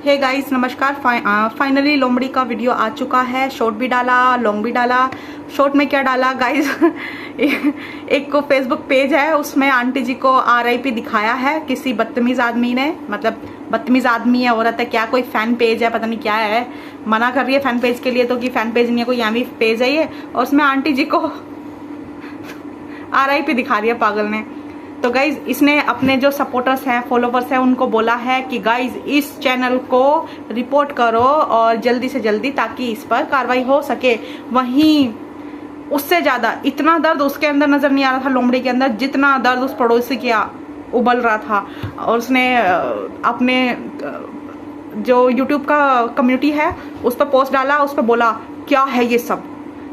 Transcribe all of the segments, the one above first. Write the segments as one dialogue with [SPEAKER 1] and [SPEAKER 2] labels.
[SPEAKER 1] Hey guys नमस्कार। Finally लोमड़ी का वीडियो आ चुका है। शॉर्ट भी डाला, लॉन्ग भी डाला। शॉर्ट में क्या डाला गाइस एक को फेसबुक पेज है, उसमें आंटी जी को RIP दिखाया है किसी बदतमीज आदमी ने। मतलब बदतमीज आदमी है, औरत है क्या, कोई फैन पेज है, पता नहीं क्या है। मना कर रही है फैन पेज के लिए तो कि फैन पेज नहीं है, कोई यामी पेज है ये, और उसमें आंटी जी को RIP दिखा रही है पागल ने। तो गाइज इसने अपने जो सपोर्टर्स हैं, फॉलोवर्स हैं, उनको बोला है कि गाइज इस चैनल को रिपोर्ट करो और जल्दी से जल्दी, ताकि इस पर कार्रवाई हो सके। वहीं उससे ज़्यादा इतना दर्द उसके अंदर नज़र नहीं आ रहा था, लोमड़ी के अंदर, जितना दर्द उस पड़ोसी के उबल रहा था। और उसने अपने जो यूट्यूब का कम्युनिटी है उस पर पोस्ट डाला, उस पर बोला क्या है ये सब।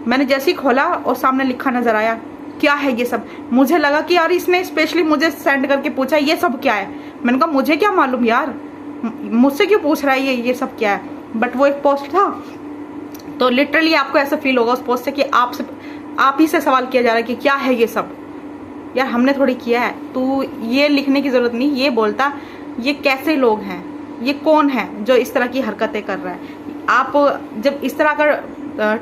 [SPEAKER 1] मैंने जैसे ही खोला और सामने लिखा नज़र आया क्या है ये सब। मुझे लगा कि यार इसने स्पेशली मुझे सेंड करके पूछा ये सब क्या है। मैंने कहा मुझे क्या मालूम यार, मुझसे क्यों पूछ रहा है ये सब क्या है। बट वो एक पोस्ट था, तो लिटरली आपको ऐसा फील होगा उस पोस्ट से कि आप ही से सवाल किया जा रहा है कि क्या है ये सब। यार हमने थोड़ी किया है, तो ये लिखने की जरूरत नहीं, ये बोलता ये कैसे लोग हैं, ये कौन है जो इस तरह की हरकतें कर रहा है। आप जब इस तरह का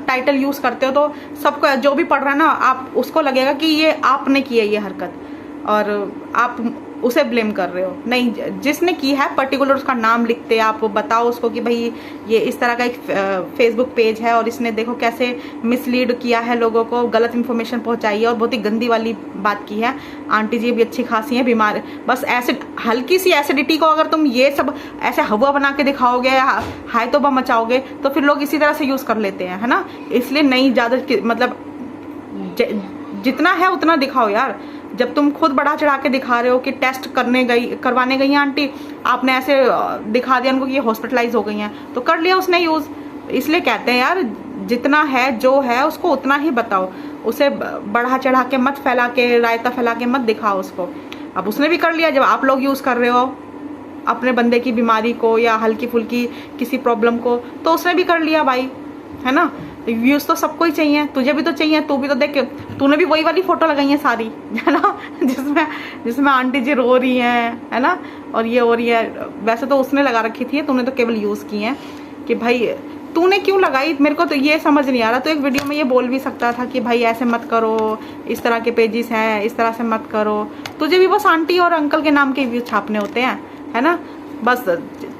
[SPEAKER 1] टाइटल यूज करते हो तो सबको, जो भी पढ़ रहा है ना, आप उसको लगेगा कि ये आपने की है ये हरकत, और आप उसे ब्लेम कर रहे हो। नहीं, जिसने की है पर्टिकुलर उसका नाम लिखते आप बताओ उसको कि भाई ये इस तरह का एक फेसबुक पेज है और इसने देखो कैसे मिसलीड किया है, लोगों को गलत इन्फॉर्मेशन पहुंचाई है और बहुत ही गंदी वाली बात की है। आंटी जी भी अच्छी खासी है, बीमार, बस एसिड, हल्की सी एसिडिटी को अगर तुम ये सब ऐसे हवा बना के दिखाओगे, हाय तौबा मचाओगे, तो फिर लोग इसी तरह से यूज कर लेते हैं, है ना। इसलिए नहीं, ज्यादा मतलब जितना है उतना दिखाओ यार। जब तुम खुद बढ़ा चढ़ा के दिखा रहे हो कि टेस्ट करवाने गई हैं आंटी, आपने ऐसे दिखा दिया उनको कि ये हॉस्पिटलाइज हो गई हैं, तो कर लिया उसने यूज। इसलिए कहते हैं यार जितना है जो है उसको उतना ही बताओ, उसे बढ़ा चढ़ा के मत फैला के, रायता फैला के मत दिखाओ उसको। अब उसने भी कर लिया, जब आप लोग यूज कर रहे हो अपने बंदे की बीमारी को या हल्की फुल्की किसी प्रॉब्लम को, तो उसने भी कर लिया भाई, है ना। व्यूज तो सबको ही चाहिए, तुझे भी तो चाहिए, तू भी तो देख, तूने भी वही वाली फोटो लगाई है सारी, है ना, जिसमें आंटी जी रो रही हैं, है ना, और ये हो रही है। वैसे तो उसने लगा रखी थी, तूने तो केवल यूज की है कि भाई तूने क्यों लगाई, मेरे को तो ये समझ नहीं आ रहा। तो एक वीडियो में ये बोल भी सकता था कि भाई ऐसे मत करो, इस तरह के पेजेस हैं, इस तरह से मत करो। तुझे भी बस आंटी और अंकल के नाम के व्यूज छापने होते हैं, है ना। बस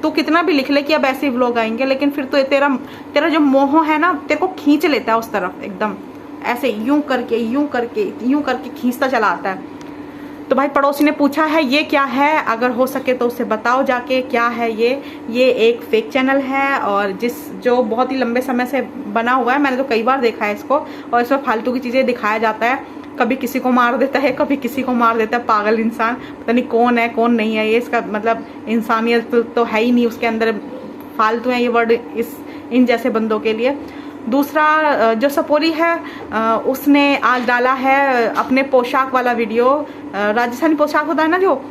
[SPEAKER 1] तू कितना भी लिख ले कि अब ऐसे व्लॉग आएंगे, लेकिन फिर तो तेरा जो मोह है ना, तेरे को खींच लेता है उस तरफ, एकदम ऐसे यूं करके खींचता चला आता है। तो भाई पड़ोसी ने पूछा है ये क्या है, अगर हो सके तो उसे बताओ जाके क्या है ये एक फेक चैनल है, और जो बहुत ही लंबे समय से बना हुआ है। मैंने तो कई बार देखा है इसको, और इसमें फालतू की चीजें दिखाया जाता है। कभी किसी को मार देता है, कभी किसी को मार देता है, पागल इंसान, पता नहीं कौन है कौन नहीं है ये। इसका मतलब इंसानियत तो है ही नहीं उसके अंदर, फालतू है ये वर्ड इन जैसे बंदों के लिए। दूसरा जो सपोरी है, उसने आज डाला है अपने पोशाक वाला वीडियो। राजस्थानी पोशाक होता है ना जो,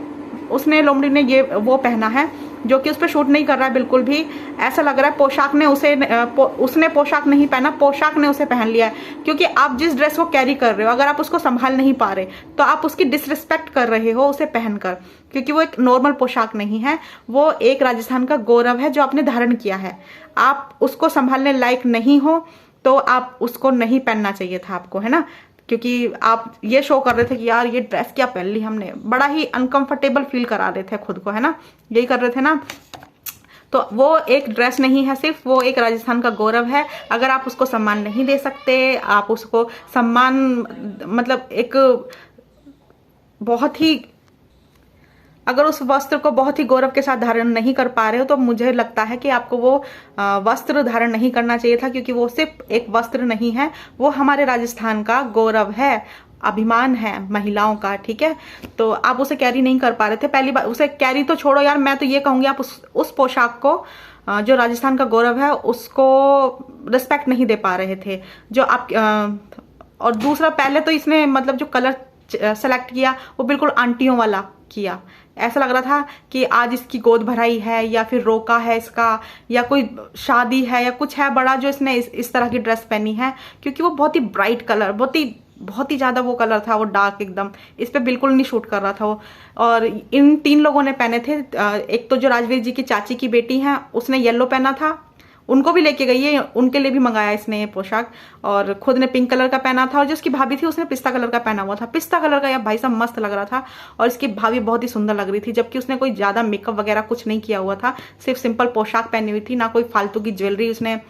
[SPEAKER 1] उसने लोमड़ी ने ये वो पहना है जो कि उस पर शूट नहीं कर रहा है बिल्कुल भी। ऐसा लग रहा है पोशाक ने उसने पोशाक नहीं पहना, पोशाक ने उसे पहन लिया है। क्योंकि आप जिस ड्रेस को कैरी कर रहे हो, अगर आप उसको संभाल नहीं पा रहे तो आप उसकी डिसरिस्पेक्ट कर रहे हो उसे पहनकर, क्योंकि वो एक नॉर्मल पोशाक नहीं है, वो एक राजस्थान का गौरव है जो आपने धारण किया है। आप उसको संभालने लायक नहीं हो तो आप उसको नहीं पहनना चाहिए था आपको, है ना। क्योंकि आप ये शो कर रहे थे कि यार ये ड्रेस क्या पहन ली हमने, बड़ा ही अनकंफर्टेबल फील करा रहे थे खुद को, है ना, यही कर रहे थे ना। तो वो एक ड्रेस नहीं है सिर्फ, वो एक राजस्थान का गौरव है। अगर आप उसको सम्मान नहीं दे सकते, आप उसको सम्मान मतलब एक बहुत ही, अगर उस वस्त्र को बहुत ही गौरव के साथ धारण नहीं कर पा रहे हो, तो मुझे लगता है कि आपको वो वस्त्र धारण नहीं करना चाहिए था। क्योंकि वो सिर्फ एक वस्त्र नहीं है, वो हमारे राजस्थान का गौरव है, अभिमान है महिलाओं का, ठीक है। तो आप उसे कैरी नहीं कर पा रहे थे। पहली बार उसे कैरी तो छोड़ो यार, मैं तो ये कहूंगी आप उस पोशाक को जो राजस्थान का गौरव है उसको रिस्पेक्ट नहीं दे पा रहे थे जो आप। और दूसरा, पहले तो इसने मतलब जो कलर सेलेक्ट किया वो बिल्कुल आंटियों वाला किया। ऐसा लग रहा था कि आज इसकी गोद भराई है या फिर रोका है इसका, या कोई शादी है या कुछ है बड़ा जो इसने इस तरह की ड्रेस पहनी है। क्योंकि वो बहुत ही ब्राइट कलर, बहुत ही बहुत ही ज़्यादा वो कलर था, वो डार्क एकदम, इस पे बिल्कुल नहीं शूट कर रहा था वो। और इन 3 लोगों ने पहने थे। एक तो जो राजवीर जी की चाची की बेटी है उसने येलो पहना था, उनको भी लेके गई है, उनके लिए भी मंगाया इसने ये पोशाक। और खुद ने पिंक कलर का पहना था, और जो उसकी भाभी थी उसने पिस्ता कलर का पहना हुआ था। पिस्ता कलर का यार भाई साहब मस्त लग रहा था, और इसकी भाभी बहुत ही सुंदर लग रही थी, जबकि उसने कोई ज्यादा मेकअप वगैरह कुछ नहीं किया हुआ था, सिर्फ सिंपल पोशाक पहनी हुई थी, ना कोई फालतू की ज्वेलरी उसने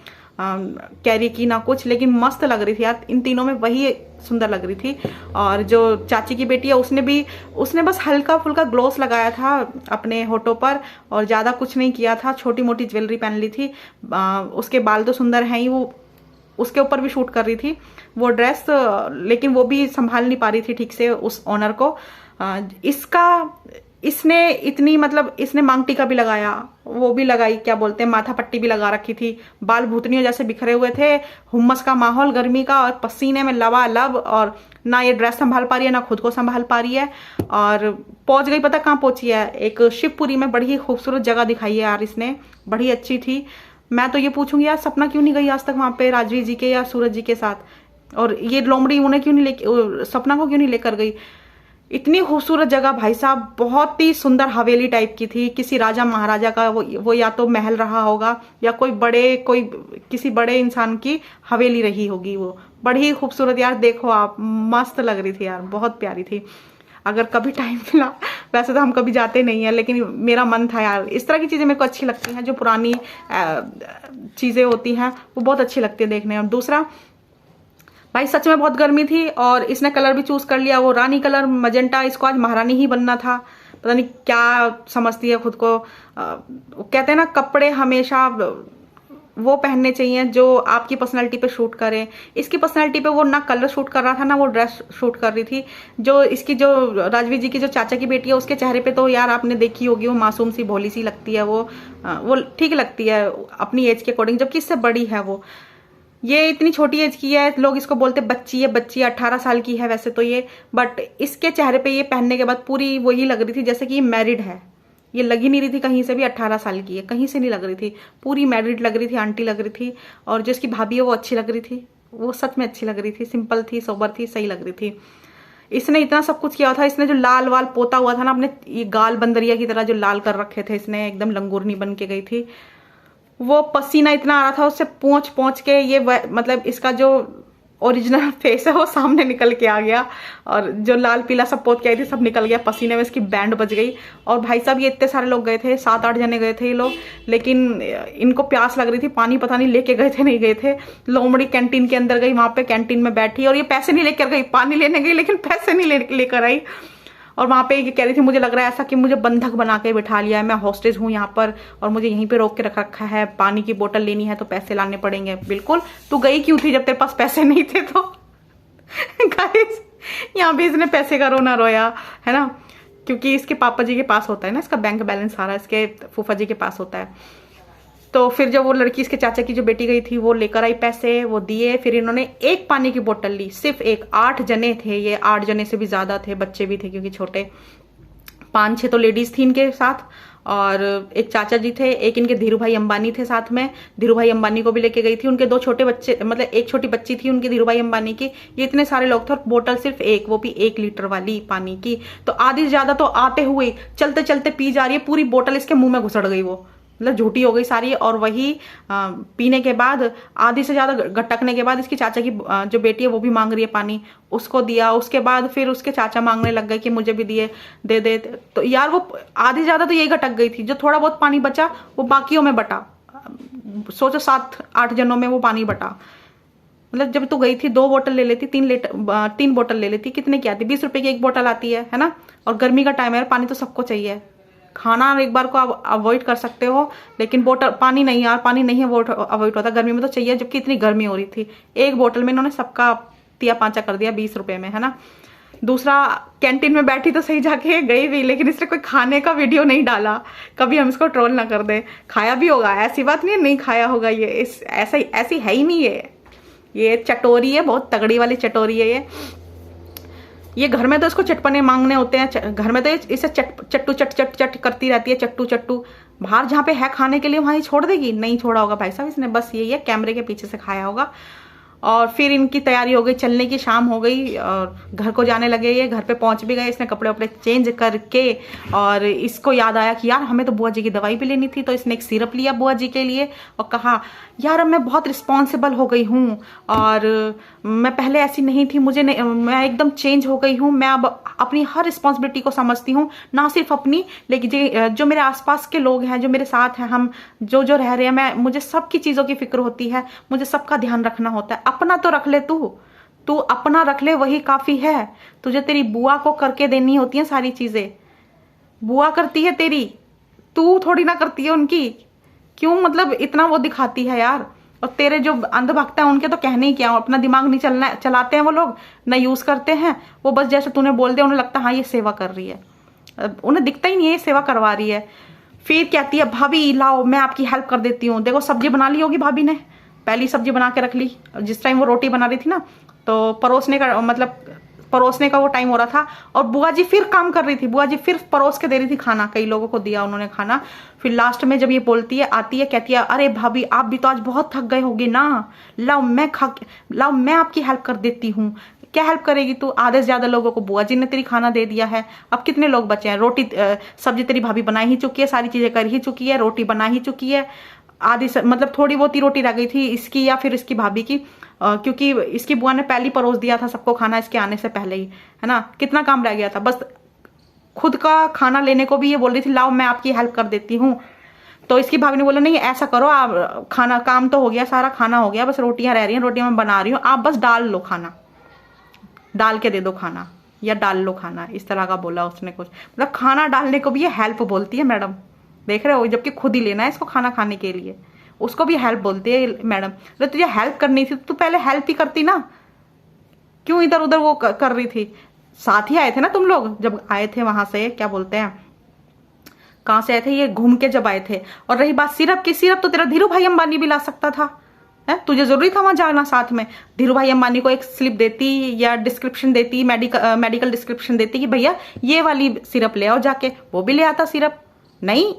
[SPEAKER 1] कैरी की ना कुछ, लेकिन मस्त लग रही थी यार। इन तीनों में वही सुंदर लग रही थी। और जो चाची की बेटी है उसने बस हल्का फुल्का ग्लोस लगाया था अपने होठों पर, और ज़्यादा कुछ नहीं किया था, छोटी मोटी ज्वेलरी पहन ली थी। उसके बाल तो सुंदर हैं ही, वो उसके ऊपर भी शूट कर रही थी वो ड्रेस, लेकिन वो भी संभाल नहीं पा रही थी ठीक से उस ऑनर को। इसने इतनी मतलब इसने मांग टीका भी लगाया, वो भी लगाई, क्या बोलते हैं, माथा पट्टी भी लगा रखी थी, बाल भूतनियों जैसे बिखरे हुए थे, हुम्मस का माहौल गर्मी का, और पसीने में लबालब, और ना ये ड्रेस संभाल पा रही है ना खुद को संभाल पा रही है। और पहुंच गई, पता कहाँ पहुंची है, एक शिवपुरी में बड़ी ही खूबसूरत जगह दिखाई है यार इसने, बड़ी अच्छी थी। मैं तो ये पूछूंगी यार सपना क्यों नहीं गई आज तक वहां पे राजवीर जी के या सूरज जी के साथ, और ये लोमड़ी उन्हें क्यों नहीं लेके, सपना को क्यों नहीं लेकर गई। इतनी खूबसूरत जगह भाई साहब, बहुत ही सुंदर हवेली टाइप की थी, किसी राजा महाराजा का वो या तो महल रहा होगा, या कोई किसी बड़े इंसान की हवेली रही होगी, वो बड़ी ही खूबसूरत यार। देखो आप, मस्त लग रही थी यार, बहुत प्यारी थी। अगर कभी टाइम मिला, वैसे तो हम कभी जाते नहीं है, लेकिन मेरा मन था यार, इस तरह की चीजें मेरे को अच्छी लगती हैं, जो पुरानी चीजें होती हैं वो बहुत अच्छी लगती है देखने में। दूसरा भाई सच में बहुत गर्मी थी, और इसने कलर भी चूज कर लिया, वो रानी कलर मजेंटा, इसको आज महारानी ही बनना था, पता नहीं क्या समझती है खुद को। कहते हैं ना कपड़े हमेशा वो पहनने चाहिए जो आपकी पर्सनालिटी पे शूट करें। इसकी पर्सनालिटी पे वो ना कलर शूट कर रहा था ना वो ड्रेस शूट कर रही थी। जो इसकी जो राजवीर जी की जो चाचा की बेटी है उसके चेहरे पे तो यार आपने देखी होगी, वो मासूम सी भोली सी लगती है, वो ठीक लगती है अपनी एज के अकॉर्डिंग, जबकि इससे बड़ी है वो। ये इतनी छोटी एज की है, लोग इसको बोलते बच्ची है, बच्ची 18 साल की है वैसे तो ये, बट इसके चेहरे पे ये पहनने के बाद पूरी वही लग रही थी जैसे कि ये मैरिड है। ये लग ही नहीं रही थी कहीं से भी 18 साल की है, कहीं से नहीं लग रही थी, पूरी मैरिड लग रही थी, आंटी लग रही थी। और जो इसकी भाभी है वो अच्छी लग रही थी, वो सच में अच्छी लग रही थी, सिंपल थी, सोबर थी, सही लग रही थी। इसने इतना सब कुछ किया था, इसने जो लाल वाल पोता हुआ था ना अपने, ये गाल बंदरिया की तरह जो लाल कर रखे थे इसने, एकदम लंगूरनी बन के गई थी। वो पसीना इतना आ रहा था उससे पोंछ पोंछ के, ये मतलब इसका जो ओरिजिनल फेस है वो सामने निकल के आ गया, और जो लाल पीला सब पोत के आई थी सब निकल गया पसीने में, इसकी बैंड बज गई। और भाई साहब ये इतने सारे लोग गए थे, 7-8 जने गए थे ये लोग, लेकिन इनको प्यास लग रही थी, पानी पता नहीं लेके गए थे नहीं गए थे। लोमड़ी कैंटीन के अंदर गई, वहां पे कैंटीन में बैठी, और ये पैसे नहीं लेकर गई, पानी लेने गई लेकिन पैसे नहीं लेकर आई। और वहां पे ये कह रही थी मुझे लग रहा है ऐसा कि मुझे बंधक बना के बिठा लिया है, मैं हॉस्टेज हूँ यहाँ पर, और मुझे यहीं पे रोक के रख रखा है, पानी की बोतल लेनी है तो पैसे लाने पड़ेंगे। बिल्कुल, तू गई क्यों थी जब तेरे पास पैसे नहीं थे तो। गाइस यहाँ भी इसने पैसे का रोना रोया है ना, क्योंकि इसके पापा जी के पास होता है ना इसका बैंक बैलेंस सारा, इसके फूफा जी के पास होता है। तो फिर जब वो लड़की इसके चाचा की जो बेटी गई थी वो लेकर आई पैसे, वो दिए, फिर इन्होंने एक पानी की बोतल ली, सिर्फ एक। 8 जने थे ये, 8 जने से भी ज्यादा थे, बच्चे भी थे क्योंकि छोटे, 5-6 तो लेडीज थी इनके साथ, और एक चाचा जी थे, एक इनके धीरू भाई अंबानी थे साथ में, धीरू भाई अंबानी को भी लेके गई थी, उनके 2 छोटे बच्चे, मतलब एक छोटी बच्ची थी उनके धीरू भाई अंबानी की। ये इतने सारे लोग थे, और बोतल सिर्फ एक, वो भी 1 लीटर वाली पानी की। तो आधी से ज्यादा तो आते हुए चलते चलते पी जा रही है, पूरी बोतल इसके मुंह में घुसड़ गई, वो मतलब झूठी हो गई सारी। और वही पीने के बाद, आधी से ज्यादा गटकने के बाद, इसकी चाचा की जो बेटी है वो भी मांग रही है पानी, उसको दिया। उसके बाद फिर उसके चाचा मांगने लग गए कि मुझे भी दे दे। तो यार वो आधी ज्यादा तो यही गटक गई थी, जो थोड़ा बहुत पानी बचा वो बाकियों में बटा। सोचो 7-8 जनों में वो पानी बटा। मतलब जब तू गई थी 2 बोतल ले लेती, 3 बोतल ले लेती, कितने की आती, 20 रुपए की 1 बोतल आती है ना। और गर्मी का टाइम है, पानी तो सबको चाहिए। खाना एक बार को आप अवॉइड कर सकते हो, लेकिन बोतल पानी नहीं यार, पानी नहीं अवॉइड होता, गर्मी में तो चाहिए, जबकि इतनी गर्मी हो रही थी। 1 बोतल में इन्होंने सबका तिया पांचा कर दिया 20 रुपए में, है ना। दूसरा, कैंटीन में बैठी तो सही, जाके गई भी, लेकिन इसने कोई खाने का वीडियो नहीं डाला। कभी हम इसको ट्रोल ना कर दे, खाया भी होगा, ऐसी बात नहीं है नहीं खाया होगा, ये ऐसी है ही नहीं है, ये चटोरी है, बहुत तगड़ी वाली चटोरी है ये घर में तो इसको चटपने मांगने होते हैं, घर में तो इसे चट्टू चट करती रहती है, चट्टू। बाहर जहाँ पे है खाने के लिए वहां ही छोड़ देगी, नहीं छोड़ा होगा भाई साहब इसने, बस यही है, कैमरे के पीछे से खाया होगा। और फिर इनकी तैयारी हो गई चलने की, शाम हो गई और घर को जाने लगे। ये घर पे पहुंच भी गए, इसने कपड़े वपड़े चेंज करके। और इसको याद आया कि यार हमें तो बुआ जी की दवाई भी लेनी थी, तो इसने एक सिरप लिया बुआ जी के लिए और कहा यार अब मैं बहुत रिस्पॉन्सिबल हो गई हूँ और मैं पहले ऐसी नहीं थी, मैं एकदम चेंज हो गई हूँ। मैं अब अपनी हर रिस्पॉन्सिबिलिटी को समझती हूँ, ना सिर्फ अपनी लेकिन जो मेरे आसपास के लोग हैं, जो मेरे साथ हैं, हम जो जो रह रहे हैं, मुझे सबकी चीज़ों की फिक्र होती है, मुझे सबका ध्यान रखना होता है। अपना तो रख ले तू अपना रख ले, वही काफ़ी है। तुझे तेरी बुआ को करके देनी होती है सारी चीज़ें, बुआ करती है तेरी, तू थोड़ी ना करती है उनकी। क्यों मतलब इतना वो दिखाती है यार। और तेरे जो अंधभक्त हैं उनके तो कहने ही क्या, अपना दिमाग नहीं चलाते हैं वो लोग, ना यूज करते हैं। वो बस जैसे तूने बोल दिया उन्हें लगता है हाँ ये सेवा कर रही है, उन्हें दिखता ही नहीं है ये सेवा करवा रही है। फिर कहती है भाभी लाओ मैं आपकी हेल्प कर देती हूँ। देखो सब्जी बना ली होगी भाभी ने, पहली सब्जी बना के रख ली। जिस टाइम वो रोटी बना रही थी ना, तो परोसने का वो टाइम हो रहा था और बुआ जी फिर काम कर रही थी। बुआ जी फिर परोस के दे रही थी खाना, कई लोगों को दिया उन्होंने खाना। फिर लास्ट में जब ये बोलती है, आती है, कहती है अरे भाभी आप भी तो आज बहुत थक गए होगे ना, लाओ मैं आपकी हेल्प कर देती हूँ। क्या हेल्प करेगी तू, आधे से ज्यादा लोगों को बुआ जी ने तेरी खाना दे दिया है। अब कितने लोग बचे हैं, रोटी सब्जी तेरी भाभी बना ही चुकी है, सारी चीजें कर ही चुकी है, रोटी बना ही चुकी है। आधी मतलब थोड़ी बहुत ही रोटी रह गई थी इसकी या फिर इसकी भाभी की, क्योंकि इसकी बुआ ने पहले परोस दिया था सबको खाना इसके आने से पहले ही, है ना। कितना काम रह गया था, बस खुद का खाना लेने को भी ये बोल रही थी लाओ मैं आपकी हेल्प कर देती हूँ। तो इसकी भाभी ने बोला नहीं ऐसा करो, आप खाना काम तो हो गया, सारा खाना हो गया, बस रोटियां रह रही हैं, रोटियां मैं बना रही हूँ, आप बस डाल लो खाना, डाल के दे दो खाना या डाल लो खाना, इस तरह का बोला उसने कुछ। मतलब खाना डालने को भी ये हेल्प बोलती है मैडम, देख रहे हो, जबकि खुद ही लेना है इसको खाना खाने के लिए, उसको भी हेल्प बोलती है मैडम। तो तुझे हेल्प करनी थी तो पहले हेल्प ही करती ना, क्यों इधर उधर वो कर रही थी। साथ ही आए थे ना तुम लोग, जब आए थे वहां से, क्या बोलते हैं, कहां से आए थे, ये घूम के जब आए थे। और रही बात सिरप की, सिरप तो तेरा धीरू भाई अंबानी भी ला सकता था, है, तुझे जरूरी था वहां जाना साथ में। धीरू भाई अंबानी को एक स्लिप देती या डिस्क्रिप्शन देती, मेडिकल डिस्क्रिप्शन देती कि भैया ये वाली सिरप ले आओ जाके, वो भी ले आता सिरप। नहीं,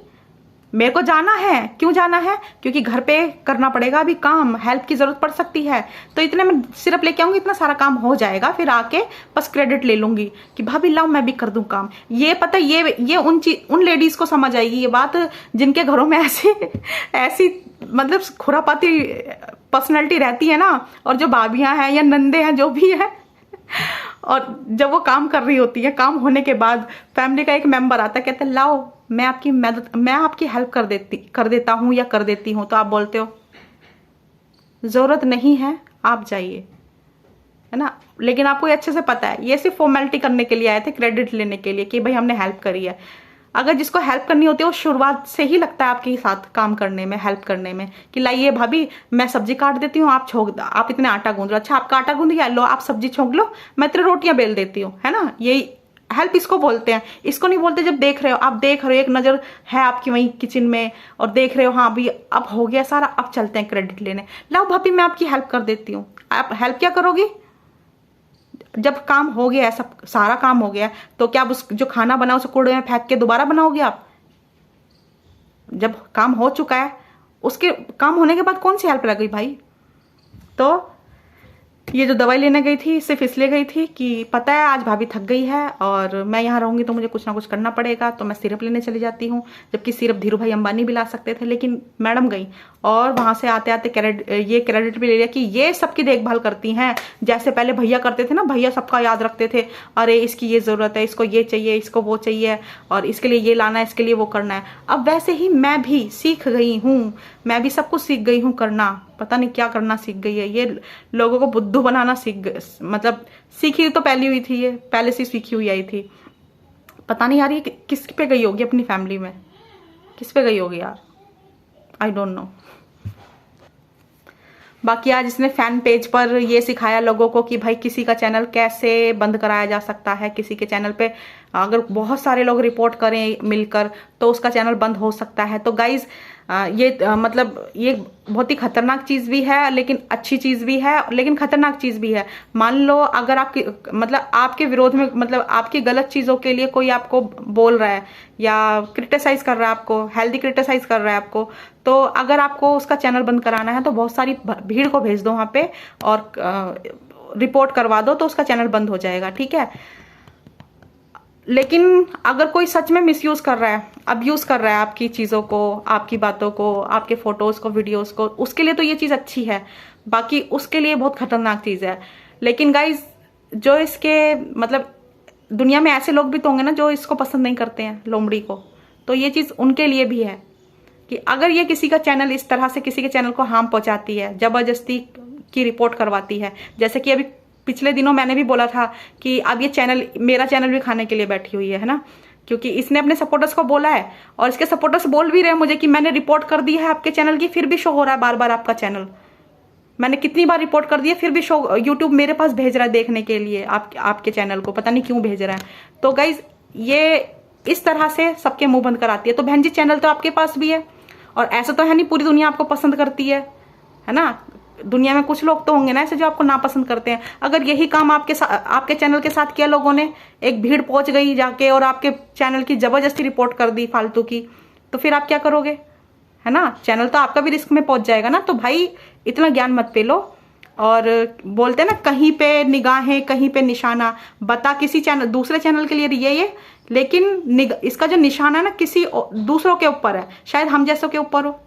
[SPEAKER 1] मेरे को जाना है। क्यों जाना है, क्योंकि घर पे करना पड़ेगा अभी काम, हेल्प की जरूरत पड़ सकती है, तो इतने में सिर्फ लेके आऊंगी, इतना सारा काम हो जाएगा, फिर आके बस क्रेडिट ले लूंगी कि भाभी लाओ मैं भी कर दूं काम। ये पता, ये उन लेडीज को समझ आएगी ये बात जिनके घरों में ऐसी मतलब खुरापाती पर्सनैलिटी रहती है ना, और जो भाभियां हैं या नंदे हैं जो भी है, और जब वो काम कर रही होती है, काम होने के बाद फैमिली का एक मेंबर आता है, कहता है लाओ मैं आपकी हेल्प कर देता हूं या कर देती हूं, तो आप बोलते हो जरूरत नहीं है आप जाइए, है ना। लेकिन आपको ये अच्छे से पता है ये सिर्फ फॉर्मेलिटी करने के लिए आए थे, क्रेडिट लेने के लिए कि भाई हमने हेल्प करी है। अगर जिसको हेल्प करनी होती है वो शुरुआत से ही लगता है आपके साथ काम करने में, हेल्प करने में, कि लाइए भाभी मैं सब्जी काट देती हूँ, आप इतने आटा गूंद लो, अच्छा आपका आटा गूंद गया, लो आप सब्जी छोंक लो, मैं तेरे रोटियां बेल देती हूँ, है ना। यही हेल्प इसको बोलते हैं। इसको नहीं बोलते जब देख रहे हो, आप देख रहे हो, एक नजर है आपकी वहीं किचन में और देख रहे हो हाँ अभी अब हो गया सारा, अब चलते हैं क्रेडिट लेने, लाओ भाभी मैं आपकी हेल्प कर देती हूँ। आप हेल्प क्या करोगी, जब काम हो गया है, सब सारा काम हो गया तो क्या उस जो खाना बना उसे कूड़े में फेंक के दोबारा बनाओगे आप। जब काम हो चुका है, उसके काम होने के बाद कौन सी हेल्प रह गई भाई। तो ये जो दवाई लेने गई थी सिर्फ इसलिए गई थी कि पता है आज भाभी थक गई है और मैं यहाँ रहूंगी तो मुझे कुछ ना कुछ करना पड़ेगा, तो मैं सिरप लेने चली जाती हूँ। जबकि सिरप धीरू भाई अंबानी भी ला सकते थे, लेकिन मैडम गई और वहां से आते आते क्रेडिट भी ले लिया कि ये सबकी देखभाल करती हैं। जैसे पहले भैया करते थे ना, भैया सबका याद रखते थे, अरे इसकी ये जरूरत है, इसको ये चाहिए, इसको वो चाहिए, और इसके लिए ये लाना है, इसके लिए वो करना है। अब वैसे ही मैं भी सीख गई हूँ, मैं भी सब कुछ सीख गई हूँ करना, पता नहीं क्या करना सीख गई है। ये लोगों को बुद्धू बनाना मतलब सीखी तो पहली हुई थी, ये पहले से सीखी हुई आई थी। पता नहीं यार ये किस पे गई होगी, अपनी फैमिली में किस पे गई होगी यार, आई डोंट नो। बाकी आज इसने फैन पेज पर ये सिखाया लोगों को कि भाई किसी का चैनल कैसे बंद कराया जा सकता है, किसी के चैनल पे अगर बहुत सारे लोग रिपोर्ट करें मिलकर तो उसका चैनल बंद हो सकता है। तो गाइज मतलब ये बहुत ही खतरनाक चीज़ भी है, लेकिन अच्छी चीज़ भी है, लेकिन खतरनाक चीज़ भी है। मान लो अगर आपकी मतलब आपके विरोध में, मतलब आपकी गलत चीज़ों के लिए कोई आपको बोल रहा है या क्रिटिसाइज कर रहा है आपको, हेल्दी क्रिटिसाइज कर रहा है आपको, तो अगर आपको उसका चैनल बंद कराना है तो बहुत सारी भीड़ को भेज दो वहाँ पे और रिपोर्ट करवा दो, तो उसका चैनल बंद हो जाएगा, ठीक है। लेकिन अगर कोई सच में मिसयूज कर रहा है, अब्यूज कर रहा है आपकी चीज़ों को, आपकी बातों को, आपके फोटोज को, वीडियोस को, उसके लिए तो ये चीज़ अच्छी है, बाकी उसके लिए बहुत खतरनाक चीज़ है। लेकिन गाइज जो इसके मतलब दुनिया में ऐसे लोग भी तो होंगे ना जो इसको पसंद नहीं करते हैं, लोमड़ी को, तो ये चीज़ उनके लिए भी है कि अगर ये किसी का चैनल इस तरह से किसी के चैनल को हार्म पहुंचाती है, जबरदस्ती की रिपोर्ट करवाती है, जैसे कि अभी पिछले दिनों मैंने भी बोला था कि अब ये चैनल, मेरा चैनल भी खाने के लिए बैठी हुई है ना, क्योंकि इसने अपने सपोर्टर्स को बोला है और इसके सपोर्टर्स बोल भी रहे हैं मुझे कि मैंने रिपोर्ट कर दी है आपके चैनल की, फिर भी शो हो रहा है बार बार आपका चैनल। मैंने कितनी बार रिपोर्ट कर दिया, फिर भी शो यूट्यूब मेरे पास भेज रहा है देखने के लिए आपके चैनल को, पता नहीं क्यों भेज रहा है। तो गाइज ये इस तरह से सबके मुंह बंद कराती है। तो बहन जी चैनल तो आपके पास भी है, और ऐसा तो है नहीं पूरी दुनिया आपको पसंद करती है ना। दुनिया में कुछ लोग तो होंगे ना ऐसे जो आपको नापसंद करते हैं। अगर यही काम आपके चैनल के साथ किया लोगों ने, एक भीड़ पहुंच गई जाके और आपके चैनल की जबरदस्ती रिपोर्ट कर दी फालतू की, तो फिर आप क्या करोगे, है ना। चैनल तो आपका भी रिस्क में पहुंच जाएगा ना। तो भाई इतना ज्ञान मत पे लो। और बोलते हैं ना कहीं पे निगाहें कहीं पे निशाना, बता किसी चैनल दूसरे चैनल के लिए ये, लेकिन इसका जो निशाना है ना किसी दूसरों के ऊपर है, शायद हम जैसों के ऊपर हो।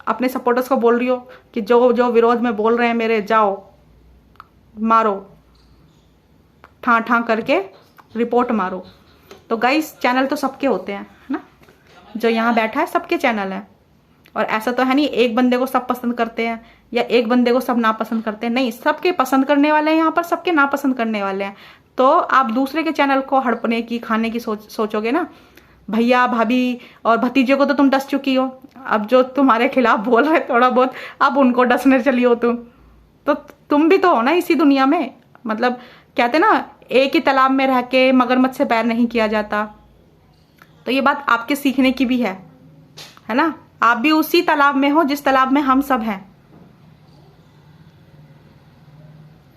[SPEAKER 1] अपने सपोर्टर्स को बोल रही हो कि जो जो विरोध में बोल रहे हैं मेरे, जाओ मारो, ठां ठां करके रिपोर्ट मारो। तो गाइस चैनल तो सबके होते हैं, है ना। जो यहाँ बैठा है सबके चैनल है, और ऐसा तो है नहीं एक बंदे को सब पसंद करते हैं या एक बंदे को सब नापसंद करते हैं, नहीं, सबके पसंद करने वाले हैं यहाँ पर, सबके नापसंद करने वाले हैं। तो आप दूसरे के चैनल को हड़पने की, खाने की सोचोगे ना, भैया भाभी और भतीजे को तो तुम डस चुकी हो, अब जो तुम्हारे खिलाफ बोल रहे थोड़ा बहुत, अब उनको डसने चली हो तुम, तो तुम भी तो हो ना इसी दुनिया में। मतलब कहते ना एक ही तालाब में रह के मगरमच्छ से पैर नहीं किया जाता, तो ये बात आपके सीखने की भी है ना। आप भी उसी तालाब में हो जिस तालाब में हम सब हैं,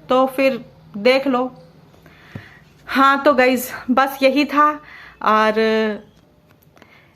[SPEAKER 1] तो फिर देख लो। हाँ तो गाइज बस यही था। और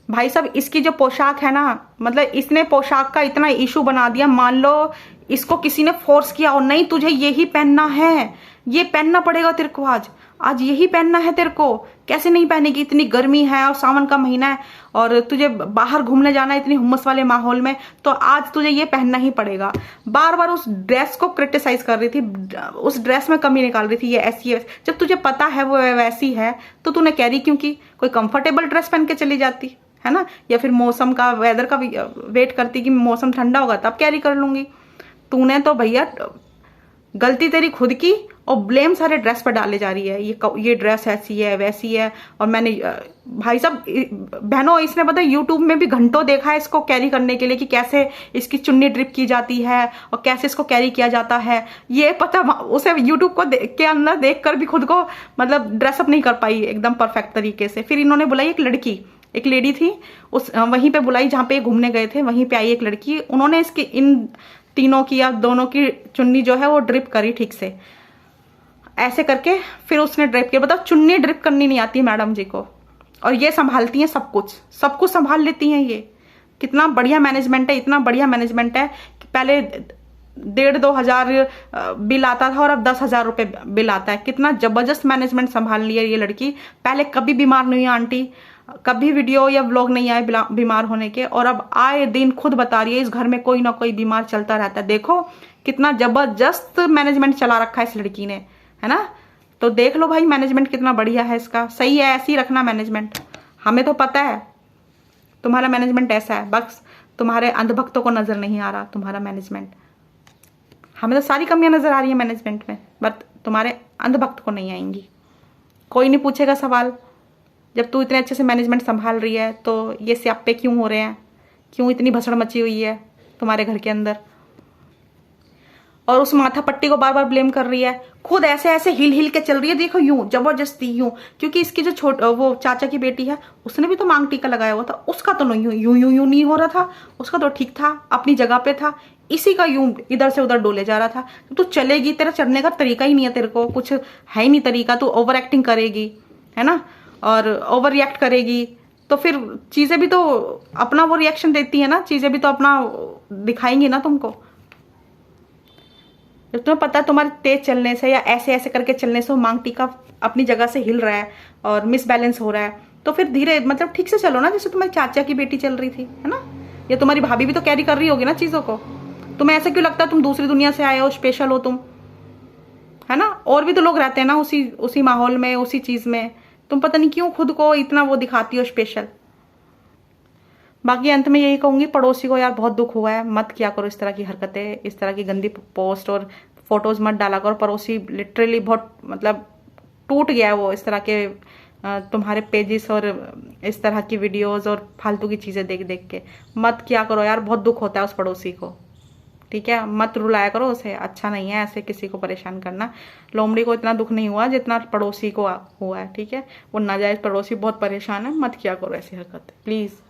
[SPEAKER 1] भाई साहब इसकी जो पोशाक है ना, मतलब इसने पोशाक का इतना इशू बना दिया, मान लो इसको किसी ने फोर्स किया और नहीं तुझे यही पहनना है, ये पहनना पड़ेगा तेरे को, आज यही पहनना है तेरे को, कैसे नहीं पहनेगी, इतनी गर्मी है और सावन का महीना है और तुझे बाहर घूमने जाना है इतनी हुम्मस वाले माहौल में, तो आज तुझे ये पहनना ही पड़ेगा। बार बार उस ड्रेस को क्रिटिसाइज कर रही थी, उस ड्रेस में कमी निकाल रही थी, ये ऐसी है। जब तुझे पता है वो वैसी है तो तूने कैरी क्यों की, कोई कंफर्टेबल ड्रेस पहन के चली जाती, है ना, या फिर मौसम का, वेदर का वेट करती कि मौसम ठंडा होगा तब कैरी कर लूंगी। तूने तो भैया गलती तेरी खुद की और ब्लेम सारे ड्रेस पर डाले जा रही है, ये ड्रेस ऐसी है वैसी है। और मैंने भाई साहब बहनों इसने पता यूट्यूब में भी घंटों देखा है इसको कैरी करने के लिए कि कैसे इसकी चुन्नी ड्रिप की जाती है और कैसे इसको कैरी किया जाता है, ये पता उसे यूट्यूब को के अंदर देख कर भी खुद को मतलब ड्रेसअप नहीं कर पाई एकदम परफेक्ट तरीके से। फिर इन्होंने बुलाई एक लड़की, एक लेडी थी, उस वहीं पे बुलाई जहाँ पे घूमने गए थे, वहीं पे आई एक लड़की, उन्होंने इसकी इन तीनों की या दोनों की चुन्नी जो है वो ड्रिप करी ठीक से, ऐसे करके फिर उसने ड्रिप किया। बताओ चुन्नी ड्रिप करनी नहीं आती मैडम जी को, और ये संभालती हैं सब कुछ संभाल लेती हैं। ये कितना बढ़िया मैनेजमेंट है, इतना बढ़िया मैनेजमेंट है कि पहले 1,500-2 हजार बिल आता था और अब 10,000 रुपये बिल आता है। कितना जबरदस्त मैनेजमेंट संभाल लिया ये लड़की। पहले कभी बीमार नहीं हुई आंटी, कभी वीडियो या व्लॉग नहीं आए बीमार होने के, और अब आए दिन खुद बता रही है इस घर में कोई ना कोई बीमार चलता रहता है। देखो कितना जबरदस्त मैनेजमेंट चला रखा है इस लड़की ने, है ना। तो देख लो भाई मैनेजमेंट कितना बढ़िया है इसका, सही है, ऐसे ही रखना मैनेजमेंट। हमें तो पता है तुम्हारा मैनेजमेंट ऐसा है, बस तुम्हारे अंधभक्तों को नजर नहीं आ रहा तुम्हारा मैनेजमेंट। हमें तो सारी कमियां नजर आ रही है मैनेजमेंट में, बट तुम्हारे अंधभक्त को नहीं आएंगी। कोई नहीं पूछेगा सवाल, जब तू इतने अच्छे से मैनेजमेंट संभाल रही है तो ये स्यापे क्यों हो रहे हैं, क्यों इतनी भसड़ मची हुई है तुम्हारे घर के अंदर। और उस माथा पट्टी को बार बार ब्लेम कर रही है। खुद ऐसे ऐसे हिल हिल के चल रही है, देखो यूं जबरदस्ती यूं, क्योंकि इसकी जो वो चाचा की बेटी है उसने भी तो मांग टीका लगाया हुआ था, उसका तो नहीं यूं यूं यूं नहीं हो रहा था, उसका तो ठीक था, अपनी जगह पे था। इसी का यूं इधर से उधर डोले जा रहा था। तो तू चलेगी, तेरा चढ़ने का तरीका ही नहीं है, तेरे को कुछ है ही नहीं तरीका, तू ओवर एक्टिंग करेगी, है ना, और ओवर रिएक्ट करेगी, तो फिर चीजें भी तो अपना वो रिएक्शन देती है ना, चीजें भी तो अपना दिखाएंगी ना तुमको। जब तुम्हें पता है तुम्हारे तेज चलने से या ऐसे ऐसे करके चलने से वो मांग टीका अपनी जगह से हिल रहा है और मिसबैलेंस हो रहा है, तो फिर धीरे मतलब ठीक से चलो ना, जैसे तुम्हारी चाचा की बेटी चल रही थी, है ना, या तुम्हारी भाभी भी तो कैरी कर रही होगी ना चीजों को। तुम्हें ऐसा क्यों लगता है तुम दूसरी दुनिया से आए हो, स्पेशल हो तुम, है ना, और भी तो लोग रहते हैं ना उसी उसी माहौल में, उसी चीज में। तुम पता नहीं क्यों खुद को इतना वो दिखाती हो स्पेशल। बाकी अंत में यही कहूंगी, पड़ोसी को यार बहुत दुख हुआ है, मत किया करो इस तरह की हरकतें, इस तरह की गंदी पोस्ट और फोटोज मत डाला करो। पड़ोसी लिटरली बहुत मतलब टूट गया है वो इस तरह के तुम्हारे पेजेस और इस तरह की वीडियोस और फालतू की चीजें देख देख के। मत किया करो यार, बहुत दुख होता है उस पड़ोसी को, ठीक है, मत रुलाया करो उसे, अच्छा नहीं है ऐसे किसी को परेशान करना। लोमड़ी को इतना दुख नहीं हुआ जितना पड़ोसी को हुआ है, ठीक है, वो नाजायज पड़ोसी बहुत परेशान है, मत किया करो ऐसी हरकत प्लीज।